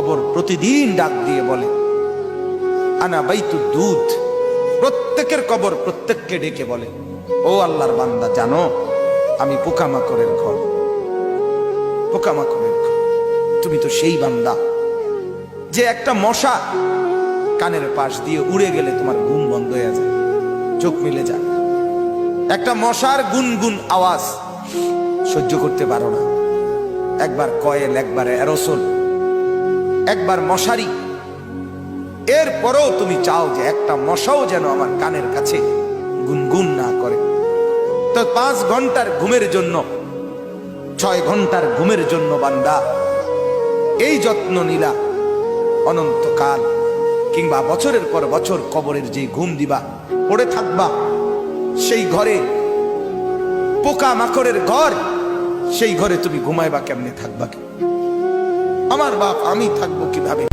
কবর প্রতিদিন ডাক দিয়ে বলে আনা বাইতুদ দুধ। প্রত্যেকের কবর প্রত্যেককে ডেকে বলে, ও আল্লাহর বান্দা, জানো আমি পোকামাকড়ের ঘর, পোকামাকড়ের ঘর। তুমি তো সেই বান্দা যে একটা মশা কানের পাশ দিয়ে উড়ে গেলে তোমার ঘুম বন্ধ হয়ে যায়, চোখ মিলে যায়। একটা মশার গুনগুন আওয়াজ সহ্য করতে পারো না। একবার কয়েল, একবার অ্যারোসল, একবার মশারি, এরপরেও তুমি চাও যে একটা মশাও যেন আমার কানের কাছে গুনগুন না করে। তো 5 ঘন্টার ঘুমের জন্য, 6 ঘন্টার ঘুমের জন্য বান্দা এই যত্ন নিলা, অনন্তকাল কিংবা বছরের পর বছর কবরের যে ঘুম দিবা, পড়ে থাকবা সেই ঘরে, পোকা মাকড়ের ঘর, সেই ঘরে তুমি ঘুমাইবা কেমনে, থাকবা? আমার বাপ, আমি থাকবো কিভাবে?